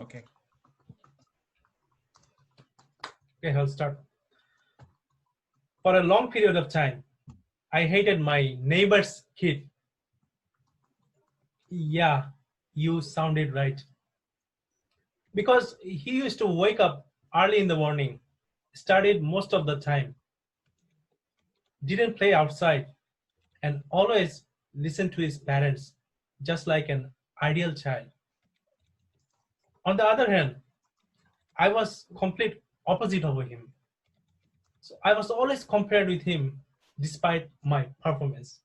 Okay. Okay, I'll start. For a long period of time, I hated my neighbor's kid. Yeah, you sounded right. Because he used to wake up early in the morning, studied most of the time, didn't play outside, and always listened to his parents, just like an ideal child. On the other hand, I was complete opposite of him. So I was always compared with him despite my performance.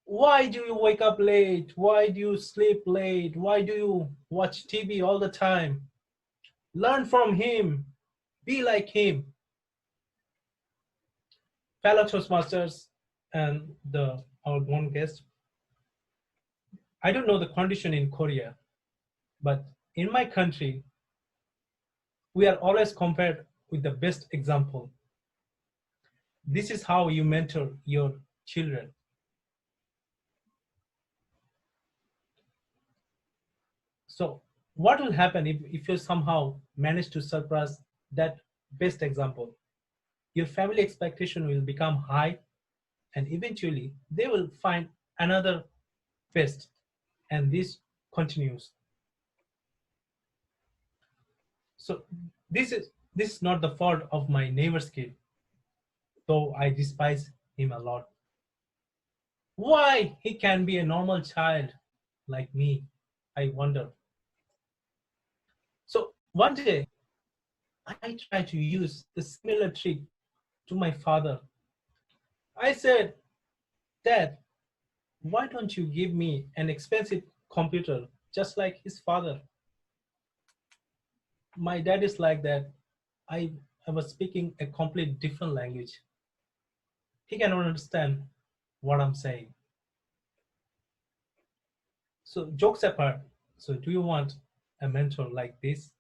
Why do you wake up late? Why do you sleep late? Why do you watch TV all the time? Learn from him. Be like him. Fellow Toastmasters and our one guest. I don't know the condition in Korea, but in my country, we are always compared with the best example. This is how you mentor your children. So what will happen if you somehow manage to surpass that best example? Your family expectation will become high, and eventually they will find another best, and this continues. So this is not the fault of my neighbor's kid, though I despise him a lot. Why he can be a normal child like me, I wonder. So one day I tried to use the similar trick to my father. I said, Dad, why don't you give me an expensive computer just like his father? My dad is like that. I was speaking a complete different language. He cannot understand what I'm saying. So jokes apart, so do you want a mentor like this?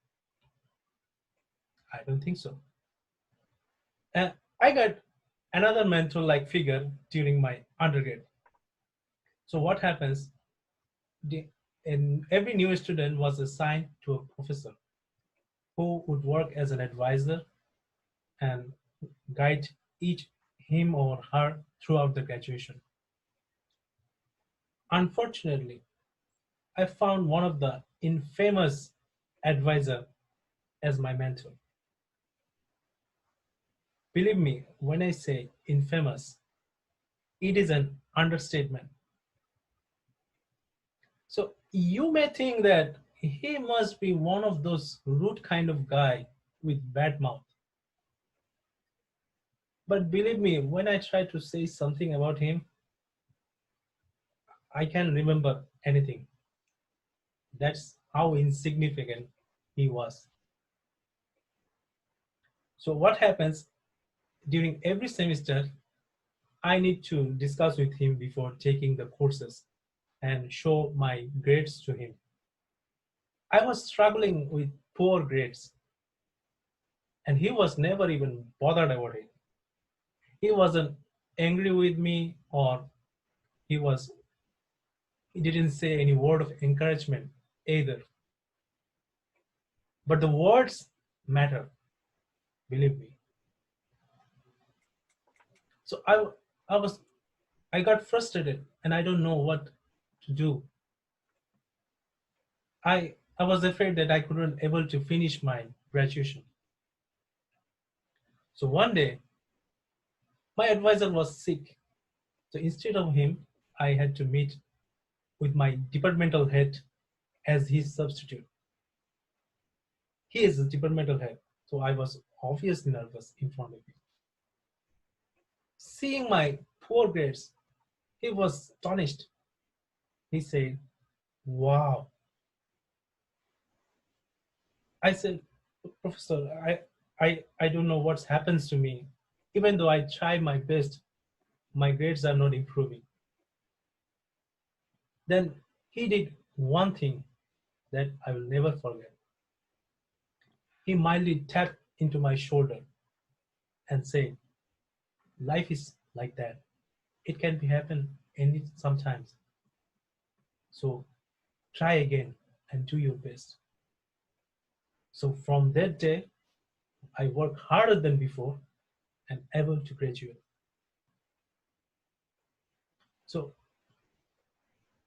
I don't think so. And I got another mentor like figure during my undergrad. So what happens? In every new student was assigned to a professor who would work as an advisor and guide each him or her throughout the graduation. Unfortunately, I found one of the infamous advisor as my mentor. Believe me when I say infamous, it is an understatement. So you may think that he must be one of those rude kind of guy with bad mouth. But believe me, when I try to say something about him, I can remember anything. That's how insignificant he was. So what happens during every semester, I need to discuss with him before taking the courses and show my grades to him. I was struggling with poor grades, and he was never even bothered about it. He wasn't angry with me, or he was he didn't say any word of encouragement either. But the words matter, believe me. So I was I got frustrated and I don't know what to do. I was afraid that I couldn't able to finish my graduation. So one day my advisor was sick. So instead of him, I had to meet with my departmental head as his substitute. He is the departmental head, so I was obviously nervous in front of him. Seeing my poor grades, he was astonished. He said, "Wow." I said, "Professor, I don't know what happens to me. Even though I try my best, my grades are not improving." Then he did one thing that I will never forget. He mildly tapped into my shoulder and said, "Life is like that. It can be happen sometimes. So try again and do your best." So from that day, I work harder than before and able to graduate. So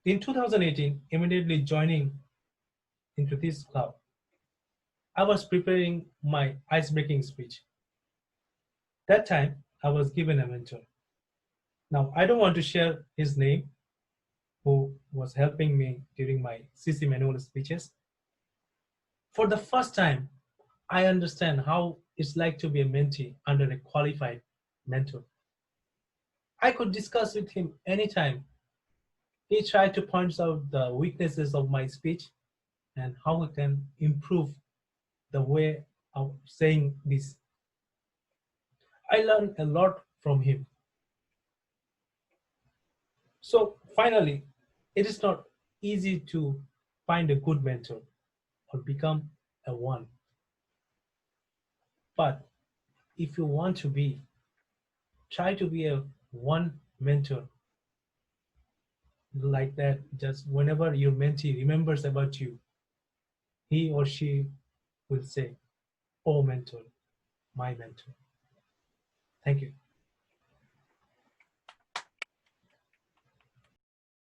in 2018, immediately joining into this club, I was preparing my ice-breaking speech. That time, I was given a mentor. Now, I don't want to share his name, who was helping me during my CC manual speeches. For the first time, I understand how it's like to be a mentee under a qualified mentor. I could discuss with him anytime. He tried to point out the weaknesses of my speech and how I can improve the way of saying this. I learned a lot from him. So finally, it is not easy to find a good mentor or become a one. But if you want to be, try to be a one mentor like that. Just whenever your mentee remembers about you, he or she will say, "Oh, mentor, my mentor." Thank you.